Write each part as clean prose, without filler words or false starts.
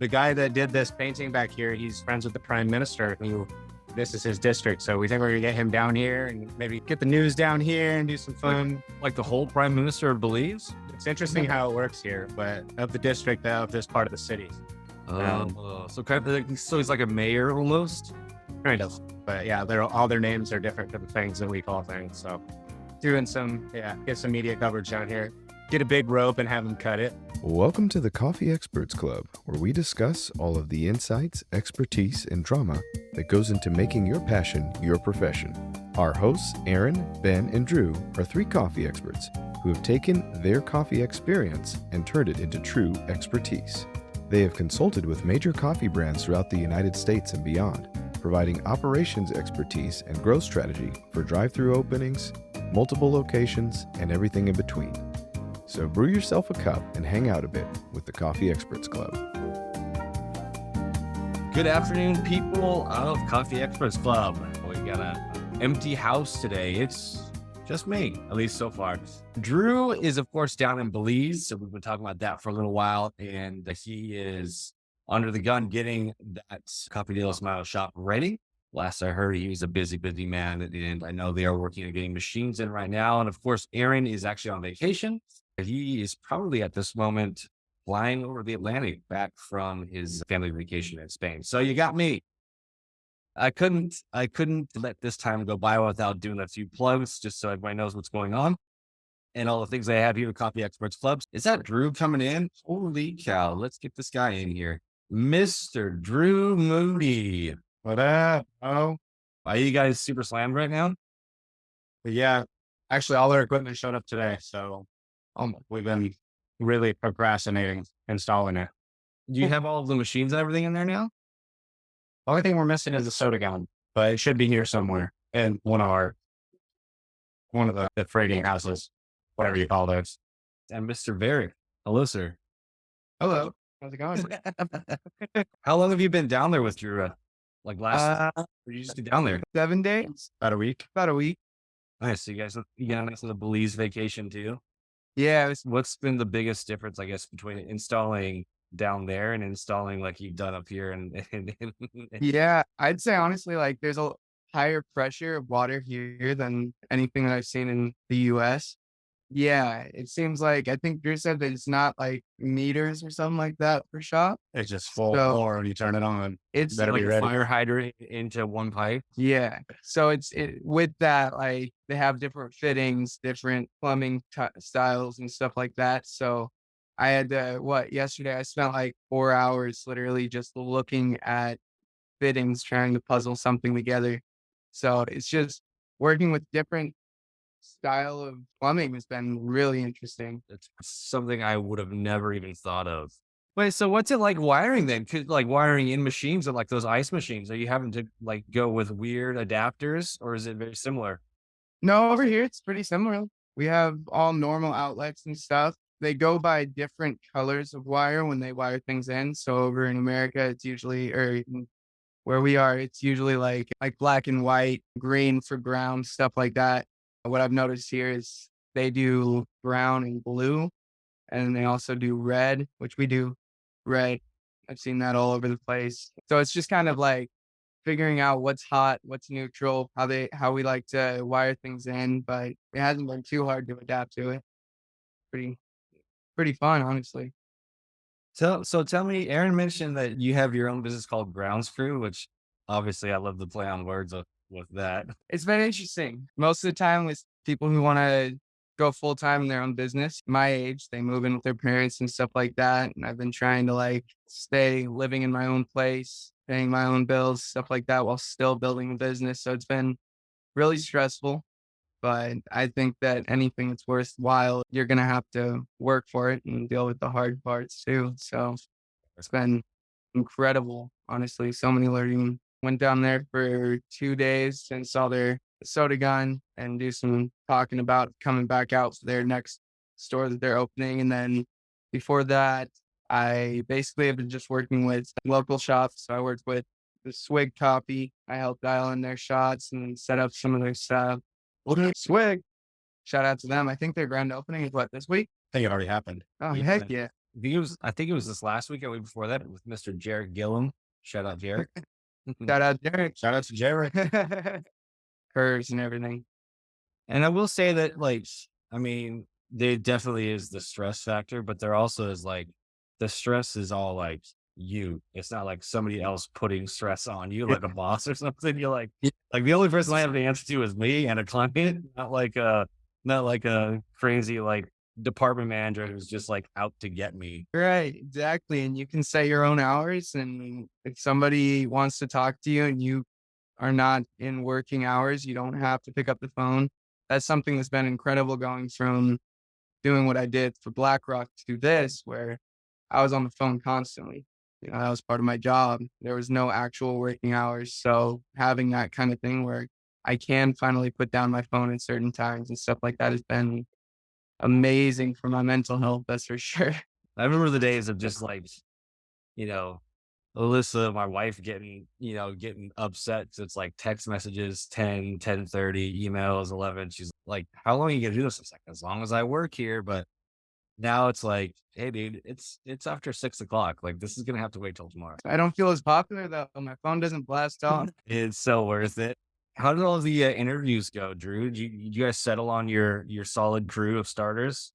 The guy that did this painting back here, he's friends with the prime minister who this is his district. So we think we're gonna get him down here and maybe get the news down here and do some fun. Like the whole prime minister of Belize? It's interesting how it works here, but of the district of this part of the city. So he's like a mayor almost? Kind of. But yeah, all their names are different from the things that we call things. So get some media coverage down here. Get a big rope and have them cut it. Welcome to the Coffee Experts Club, where we discuss all of the insights, expertise, and drama that goes into making your passion your profession. Our hosts, Aaron, Ben, and Drew, are three coffee experts who have taken their coffee experience and turned it into true expertise. They have consulted with major coffee brands throughout the United States and beyond, providing operations expertise and growth strategy for drive-through openings, multiple locations, and everything in between. So brew yourself a cup and hang out a bit with the Coffee Experts Club. Good afternoon, people of Coffee Experts Club. We got an empty house today. It's just me, at least so far. Drew is, of course, down in Belize. So we've been talking about that for a little while. And he is under the gun getting that Coffee de los Manos shop ready. Last I heard, he was a busy man. And I know they are working on getting machines in right now. And of course, Aaron is actually on vacation. He is probably at this moment flying over the Atlantic back from his family vacation in Spain. So you got me. I couldn't let this time go by without doing a few plugs just so everybody knows what's going on and all the things I have here at Coffee Experts Clubs. Is that Drew coming in? Holy cow. Let's get this guy in here. Mr. Drew Moody. What up? Oh, Are you guys super slammed right now? but yeah, actually all our equipment showed up today. So we've been really procrastinating installing it. Do you have all of the machines and everything in there now? The only thing we're missing is a soda gun, but it should be here somewhere in one of the freighting houses, whatever you call those. And Mr. Barry. Hello, sir. Hello. How's it going? How long have you been down there with Drew? Like last, were you just down there? 7 days, About a week. about a week. Nice. So you guys got a nice little Belize vacation too. Yeah, it was, What's been the biggest difference, I guess, between installing down there and installing like you've done up here? And yeah, I'd say honestly, like there's a higher pressure of water here than anything that I've seen in the US. Yeah, it seems like I think Drew said that it's not like meters or something like that per shop. It's just full So- bore when you turn it on. It's Better like be a ready. fire hydrant into one pipe. yeah. So with that, like they have different fittings, different plumbing styles and stuff like that. So I had yesterday I spent like 4 hours literally just looking at fittings, trying to puzzle something together. So it's just working with different style of plumbing has been really interesting. It's something I would have never even thought of. Wait, so what's it like wiring then? 'Cause, like wiring in machines and like those ice machines, are you having to like go with weird adapters or is it very similar? No, over here it's pretty similar. We have all normal outlets and stuff. They go by different colors of wire when they wire things in. So over in America, it's usually, where we are, it's usually like black and white, green for brown, stuff like that. What I've noticed here is they do brown and blue, and they also do red, which we do red. I've seen that all over the place. So it's just kind of like figuring out what's hot, what's neutral, how we like to wire things in, but it hasn't been too hard to adapt to it. Pretty fun, honestly. So tell me, Aaron mentioned that you have your own business called Grounds Crew, which obviously I love the play on words with that. It's been interesting. Most of the time with people who want to go full time in their own business, my age, they move in with their parents and stuff like that. And I've been trying to like stay living in my own place, paying my own bills, stuff like that, while still building a business. So it's been really stressful. But I think that anything that's worthwhile, you're going to have to work for it and deal with the hard parts too. So it's been incredible, honestly. So many learning. Went down there for 2 days and saw their soda gun and do some talking about coming back out for their next store that they're opening. And then before that, I basically have been just working with local shops. So I worked with the Swig Coffee. I helped dial in their shots and set up some of their stuff. Swig, shout out to them. I think their grand opening is this week? I think it already happened. Oh, Yeah. heck yeah. I think it was this last week or week before that with Mr. Jared Gillum. Shout out Jared. Shout out Derek. Shout out to Jared. Curves and everything. And I will say that, like, I mean, there definitely is the stress factor, but there also is like the stress is all like you. It's not like somebody else putting stress on you, like a boss or something. You're like the only person I have to answer to is me and a client, not like a crazy like department manager who's just like out to get me. Right, exactly. And you can set your own hours. And if somebody wants to talk to you and you are not in working hours, you don't have to pick up the phone. That's something that's been incredible going from doing what I did for BlackRock to this, where I was on the phone constantly. That was part of my job. There was no actual working hours. So having that kind of thing where I can finally put down my phone at certain times and stuff like that has been amazing for my mental health. That's for sure. I remember the days of just like, you know, Alyssa, my wife, getting upset. So it's like text messages, 10, 10:30, emails, 11. She's like, how long are you going to do this? It's like, as long as I work here. But now it's like, hey, dude, it's after 6 o'clock. Like, this is going to have to wait till tomorrow. I don't feel as popular though. My phone doesn't blast off. It's so worth it. How did all the interviews go, Drew? Did you guys settle on your solid crew of starters?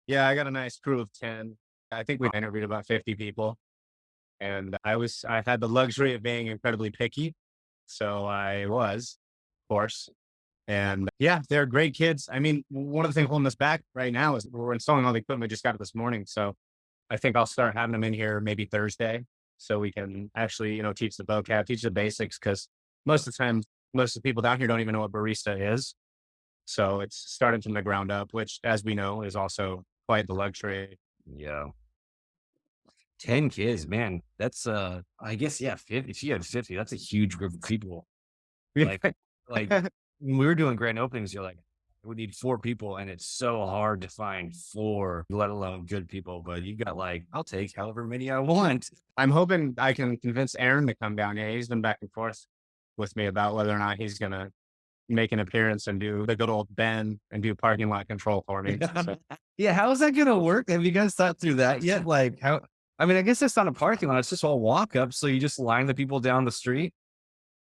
Yeah, I got a nice crew of 10. I think we interviewed about 50 people. And I had the luxury of being incredibly picky. So I was, of course. And yeah, they're great kids. I mean, one of the things holding us back right now is we're installing all the equipment. We just got it this morning. So I think I'll start having them in here maybe Thursday so we can actually, teach the vocab, teach the basics. Cause most of the time, most of the people down here don't even know what barista is. So it's starting from the ground up, which as we know is also quite the luxury. Yeah. 10 kids, man. That's I guess, yeah, 50. If you had 50, that's a huge group of people. Like when we were doing grand openings, you're like, we need 4 people, and it's so hard to find 4, let alone good people. But you got like, I'll take however many I want. I'm hoping I can convince Aaron to come down. Yeah, he's been back and forth with me about whether or not he's going to make an appearance and do the good old Ben and do parking lot control for me. So, Yeah, how is that gonna work? Have you guys thought through that yet? Like how I mean, I guess it's not a parking lot, it's just all walk up. So you just line the people down the street.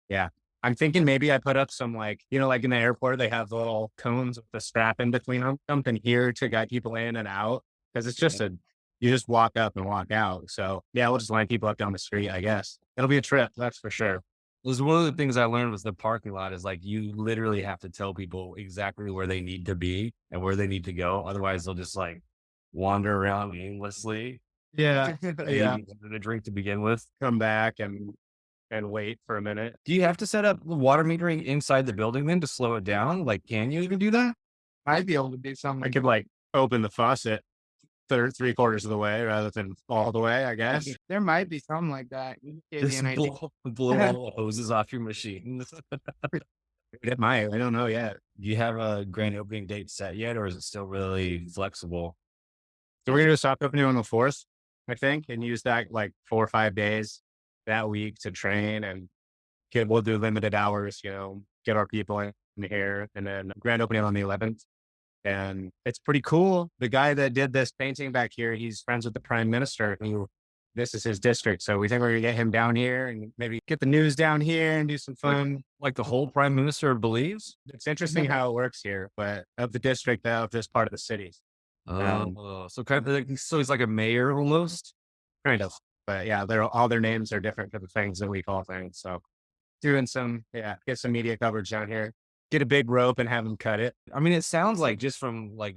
yeah, I'm thinking maybe I put up some like in the airport, they have the little cones with the strap in between them, something here to guide people in and out. Cause it's just you just walk up and walk out. So yeah, we'll just line people up down the street, I guess. It'll be a trip. That's for sure. It was one of the things I learned was the parking lot is like you literally have to tell people exactly where they need to be and where they need to go. Otherwise they'll just like wander around aimlessly. Yeah. Yeah. A drink to begin with. Come back and wait for a minute. Do you have to set up water metering inside the building then to slow it down? Like, can you even do that? Might be able to do something. I could like open the faucet 3/4 of the way rather than all the way, I guess. There might be something like that. Just blow all the hoses off your machine. It might. I don't know yet. Do you have a grand opening date set yet, or is it still really flexible? So we're gonna do a soft opening on the 4th, I think, and use that like 4 or 5 days that week to train and we'll do limited hours, get our people in here, and then grand opening on the 11th. And it's pretty cool. The guy that did this painting back here, he's friends with the prime minister. This is his district. So we think we're going to get him down here and maybe get the news down here and do some fun. Like the whole prime minister of Belize? It's interesting how it works here, but of the district of this part of the city. So kind of like, so he's like a mayor almost? Kind of. But yeah, all their names are different for the things that we call things. So get some media coverage down here. Get a big rope and have them cut it. I mean, it sounds like just from like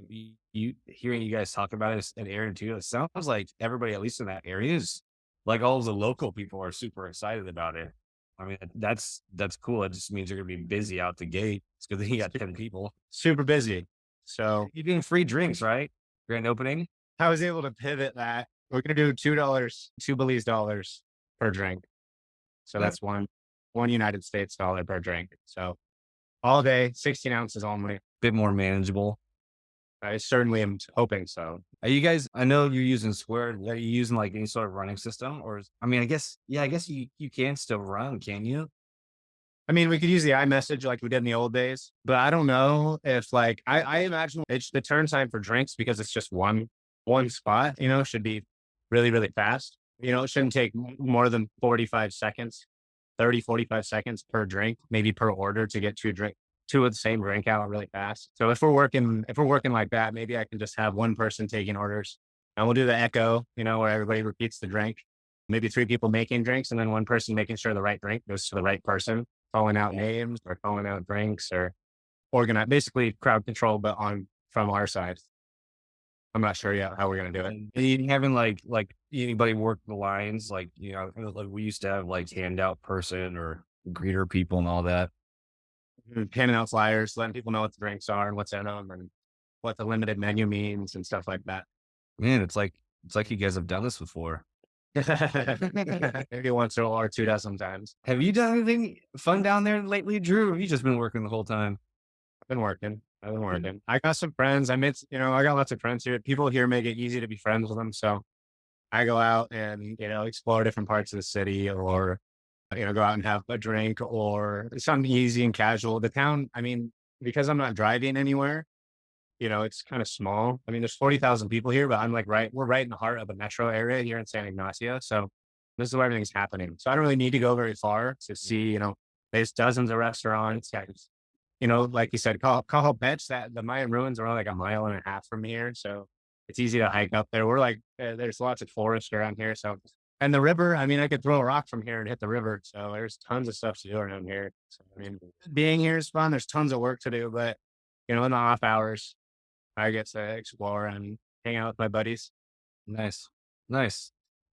you hearing you guys talk about it and Aaron too, it sounds like everybody, at least in that area, is like all of the local people are super excited about it. I mean, that's cool. It just means you're going to be busy out the gate. It's good that you got 10 people. Super busy. So you're doing free drinks, right? Grand opening. I was able to pivot that. We're going to do $2 Belize dollars per drink. So that's one United States dollar per drink. So all day, 16 ounces only. Bit more manageable. I certainly am hoping so. Are you guys, I know you're using Square. Are you using like any sort of running system? I guess you can still run, can you? I mean, we could use the iMessage like we did in the old days, but I don't know if like, I imagine it's the turn time for drinks because it's just one one spot, should be really, really fast. It shouldn't take more than 45 seconds, 30, 45 seconds per drink, maybe per order to get two of the same drink out really fast. So if we're working like that, maybe I can just have one person taking orders and we'll do the echo, where everybody repeats the drink. Maybe three people making drinks and then one person making sure the right drink goes to the right person, calling out names or calling out drinks or organize, basically crowd control, but from our side. I'm not sure yet how we're going to do it. And you having like anybody work the lines, like, like we used to have like handout person or greeter people and all that. Handing out flyers, letting people know what the drinks are and what's in them and what the limited menu means and stuff like that. Man, it's like you guys have done this before. Maybe once or two dozen times. Have you done anything fun down there lately, Drew? Or have you just been working the whole time? I've been working. I got some friends. I got lots of friends here. People here make it easy to be friends with them. So I go out and, explore different parts of the city or, go out and have a drink or something easy and casual. The town, because I'm not driving anywhere, it's kind of small. There's 40,000 people here, but we're right in the heart of the metro area here in San Ignacio. So this is where everything's happening. So I don't really need to go very far to see, there's dozens of restaurants. Like you said, Cajo Pech, that the Mayan ruins are only like a mile and a half from here. So it's easy to hike up there. We're there's lots of forest around here. So, and the river, I could throw a rock from here and hit the river. So there's tons of stuff to do around here. So, being here is fun. There's tons of work to do, but, in the off hours, I get to explore and hang out with my buddies. Nice. I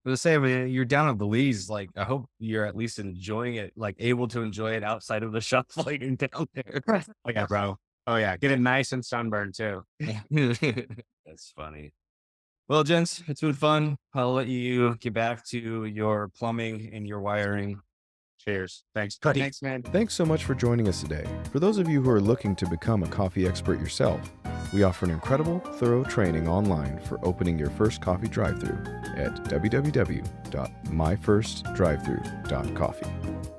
was saying, you're down in Belize. Like, I hope you're at least enjoying it, like able to enjoy it outside of the shuffling down there. Oh yeah, bro. Oh yeah. Get it nice and sunburned too. That's funny. Well, gents, it's been fun. I'll let you get back to your plumbing and your wiring. Cheers. Thanks, buddy. Thanks, man. Thanks so much for joining us today. For those of you who are looking to become a coffee expert yourself, we offer an incredible, thorough training online for opening your first coffee drive-thru at www.myfirstdrivethru.coffee.